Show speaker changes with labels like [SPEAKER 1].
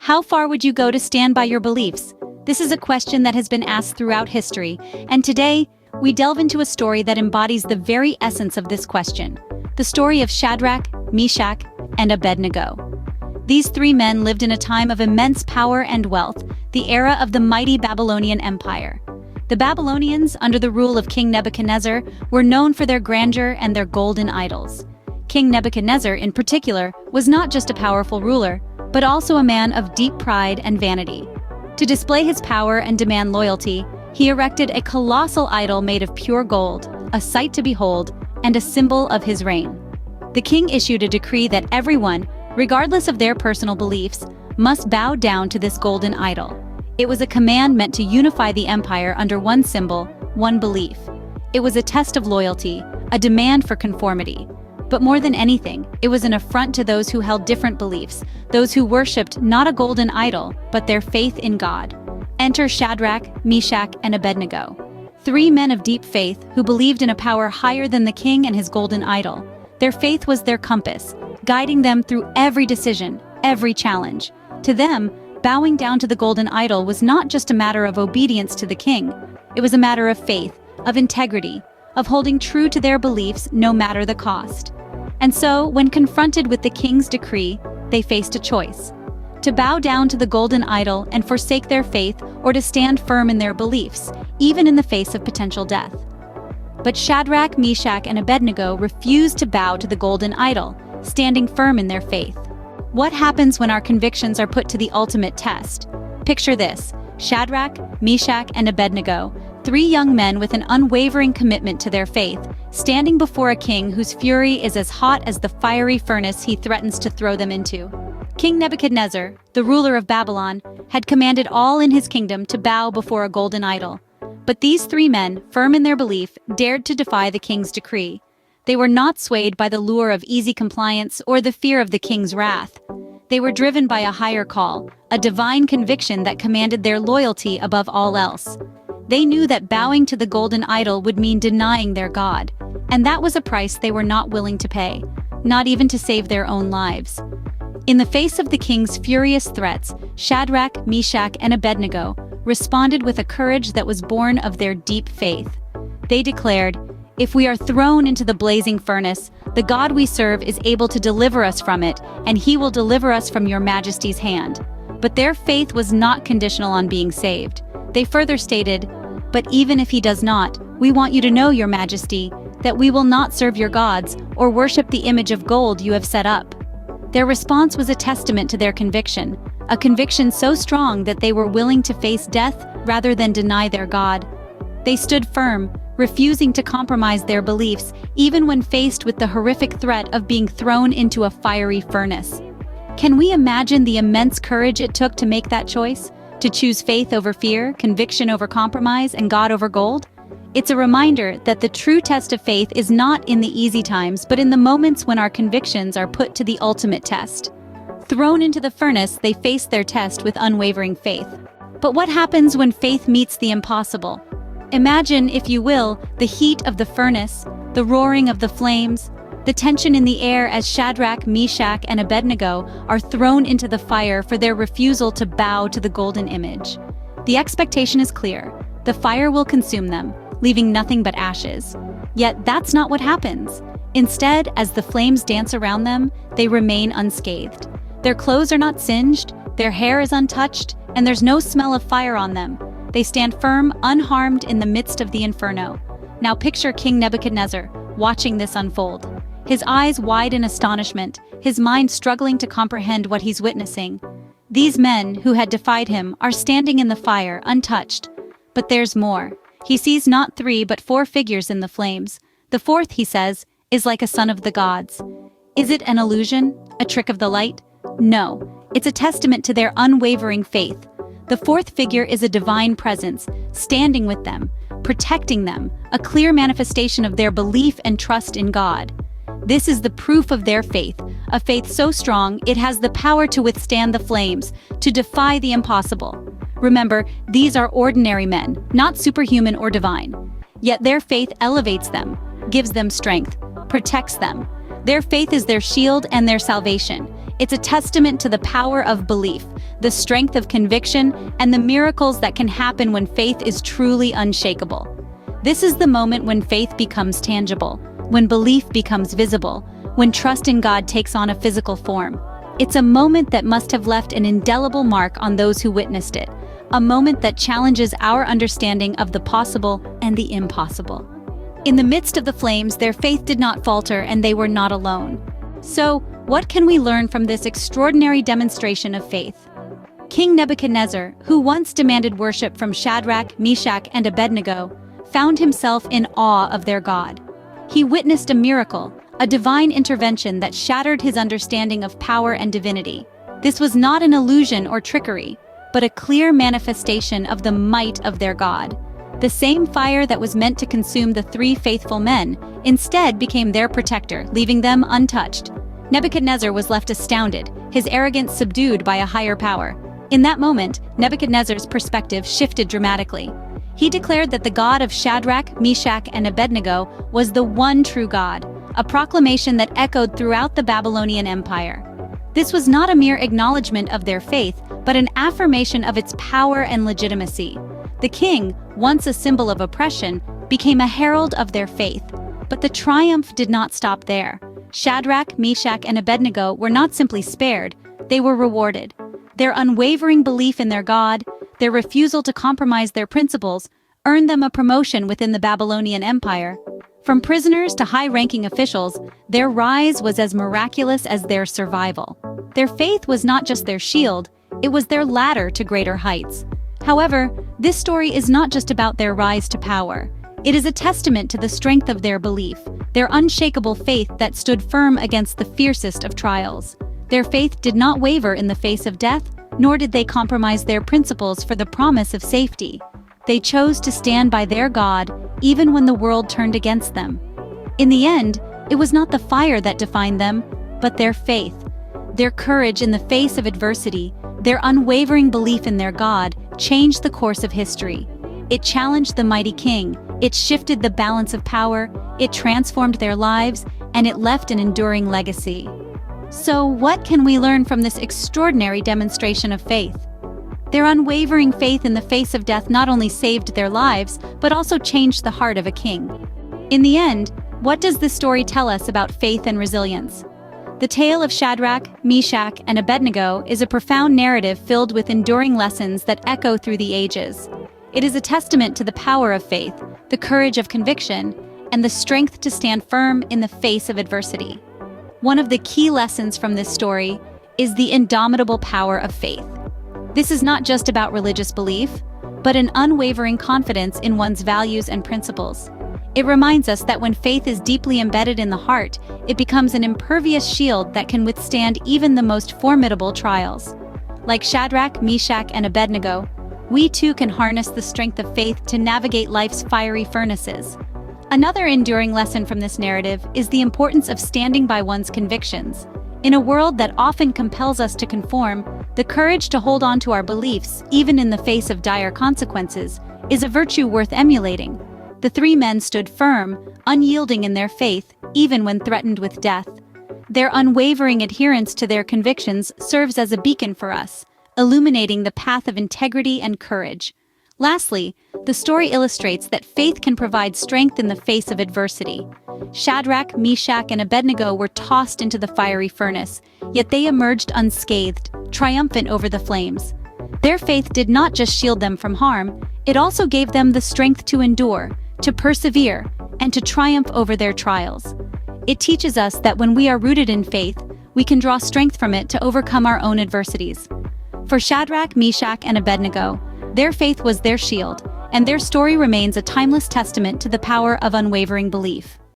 [SPEAKER 1] How far would you go to stand by your beliefs? This is a question that has been asked throughout history, and today, we delve into a story that embodies the very essence of this question. The story of Shadrach, Meshach, and Abednego. These three men lived in a time of immense power and wealth, the era of the mighty Babylonian Empire. The Babylonians, under the rule of King Nebuchadnezzar, were known for their grandeur and their golden idols. King Nebuchadnezzar, in particular, was not just a powerful ruler, but also a man of deep pride and vanity. To display his power and demand loyalty, he erected a colossal idol made of pure gold, a sight to behold, and a symbol of his reign. The king issued a decree that everyone, regardless of their personal beliefs, must bow down to this golden idol. It was a command meant to unify the empire under one symbol, one belief. It was a test of loyalty, a demand for conformity. But more than anything, it was an affront to those who held different beliefs, those who worshipped not a golden idol, but their faith in God. Enter Shadrach, Meshach, and Abednego. Three men of deep faith who believed in a power higher than the king and his golden idol. Their faith was their compass, guiding them through every decision, every challenge. To them, bowing down to the golden idol was not just a matter of obedience to the king. It was a matter of faith, of integrity, of holding true to their beliefs no matter the cost. And so, when confronted with the king's decree, they faced a choice: to bow down to the golden idol and forsake their faith, or to stand firm in their beliefs, even in the face of potential death. But Shadrach, Meshach, and Abednego refused to bow to the golden idol, standing firm in their faith. What happens when our convictions are put to the ultimate test? Picture this: Shadrach, Meshach, and Abednego, three young men with an unwavering commitment to their faith, standing before a king whose fury is as hot as the fiery furnace he threatens to throw them into. King Nebuchadnezzar, the ruler of Babylon, had commanded all in his kingdom to bow before a golden idol. But these three men, firm in their belief, dared to defy the king's decree. They were not swayed by the lure of easy compliance or the fear of the king's wrath. They were driven by a higher call, a divine conviction that commanded their loyalty above all else. They knew that bowing to the golden idol would mean denying their God, and that was a price they were not willing to pay, not even to save their own lives. In the face of the king's furious threats, Shadrach, Meshach, and Abednego responded with a courage that was born of their deep faith. They declared, "If we are thrown into the blazing furnace, the God we serve is able to deliver us from it, and he will deliver us from your majesty's hand." But their faith was not conditional on being saved. They further stated, "But even if he does not, we want you to know, your majesty, that we will not serve your gods or worship the image of gold you have set up." Their response was a testament to their conviction, a conviction so strong that they were willing to face death rather than deny their God. They stood firm, refusing to compromise their beliefs, even when faced with the horrific threat of being thrown into a fiery furnace. Can we imagine the immense courage it took to make that choice? To choose faith over fear, conviction over compromise, and God over gold? It's a reminder that the true test of faith is not in the easy times, but in the moments when our convictions are put to the ultimate test. Thrown into the furnace, they faced their test with unwavering faith. But what happens when faith meets the impossible? Imagine, if you will, the heat of the furnace, the roaring of the flames, the tension in the air as Shadrach, Meshach, and Abednego are thrown into the fire for their refusal to bow to the golden image. The expectation is clear: the fire will consume them, leaving nothing but ashes. Yet that's not what happens. Instead, as the flames dance around them, they remain unscathed. Their clothes are not singed, their hair is untouched, and there's no smell of fire on them. They stand firm, unharmed in the midst of the inferno. Now picture King Nebuchadnezzar watching this unfold. His eyes wide in astonishment, his mind struggling to comprehend what he's witnessing. These men, who had defied him, are standing in the fire, untouched. But there's more. He sees not three but four figures in the flames. The fourth, he says, is like a son of the gods. Is it an illusion? A trick of the light? No, it's a testament to their unwavering faith. The fourth figure is a divine presence, standing with them, protecting them, a clear manifestation of their belief and trust in God. This is the proof of their faith, a faith so strong it has the power to withstand the flames, to defy the impossible. Remember, these are ordinary men, not superhuman or divine. Yet their faith elevates them, gives them strength, protects them. Their faith is their shield and their salvation. It's a testament to the power of belief, the strength of conviction, and the miracles that can happen when faith is truly unshakable. This is the moment when faith becomes tangible, when belief becomes visible, when trust in God takes on a physical form. It's a moment that must have left an indelible mark on those who witnessed it, a moment that challenges our understanding of the possible and the impossible. In the midst of the flames, their faith did not falter, and they were not alone. So, what can we learn from this extraordinary demonstration of faith? King Nebuchadnezzar, who once demanded worship from Shadrach, Meshach, and Abednego, found himself in awe of their God. He witnessed a miracle, a divine intervention that shattered his understanding of power and divinity. This was not an illusion or trickery, but a clear manifestation of the might of their God. The same fire that was meant to consume the three faithful men instead became their protector, leaving them untouched. Nebuchadnezzar was left astounded, his arrogance subdued by a higher power. In that moment, Nebuchadnezzar's perspective shifted dramatically. He declared that the God of Shadrach, Meshach, and Abednego was the one true God, a proclamation that echoed throughout the Babylonian Empire. This was not a mere acknowledgement of their faith, but an affirmation of its power and legitimacy. The king, once a symbol of oppression, became a herald of their faith. But the triumph did not stop there. Shadrach, Meshach, and Abednego were not simply spared, they were rewarded. Their unwavering belief in their God, their refusal to compromise their principles, earned them a promotion within the Babylonian Empire. From prisoners to high-ranking officials, their rise was as miraculous as their survival. Their faith was not just their shield, it was their ladder to greater heights. However, this story is not just about their rise to power. It is a testament to the strength of their belief, their unshakable faith that stood firm against the fiercest of trials. Their faith did not waver in the face of death, nor did they compromise their principles for the promise of safety. They chose to stand by their God, even when the world turned against them. In the end, it was not the fire that defined them, but their faith. Their courage in the face of adversity, their unwavering belief in their God, changed the course of history. It challenged the mighty king, it shifted the balance of power, it transformed their lives, and it left an enduring legacy. So, what can we learn from this extraordinary demonstration of faith? Their unwavering faith in the face of death not only saved their lives, but also changed the heart of a king. In the end, what does this story tell us about faith and resilience? The tale of Shadrach, Meshach, and Abednego is a profound narrative filled with enduring lessons that echo through the ages. It is a testament to the power of faith, the courage of conviction, and the strength to stand firm in the face of adversity. One of the key lessons from this story is the indomitable power of faith. This is not just about religious belief, but an unwavering confidence in one's values and principles. It reminds us that when faith is deeply embedded in the heart, it becomes an impervious shield that can withstand even the most formidable trials. Like Shadrach, Meshach, and Abednego, we too can harness the strength of faith to navigate life's fiery furnaces. Another enduring lesson from this narrative is the importance of standing by one's convictions. In a world that often compels us to conform, the courage to hold on to our beliefs, even in the face of dire consequences, is a virtue worth emulating. The three men stood firm, unyielding in their faith, even when threatened with death. Their unwavering adherence to their convictions serves as a beacon for us, illuminating the path of integrity and courage. Lastly, the story illustrates that faith can provide strength in the face of adversity. Shadrach, Meshach, and Abednego were tossed into the fiery furnace, yet they emerged unscathed, triumphant over the flames. Their faith did not just shield them from harm, it also gave them the strength to endure, to persevere, and to triumph over their trials. It teaches us that when we are rooted in faith, we can draw strength from it to overcome our own adversities. For Shadrach, Meshach, and Abednego, their faith was their shield, and their story remains a timeless testament to the power of unwavering belief.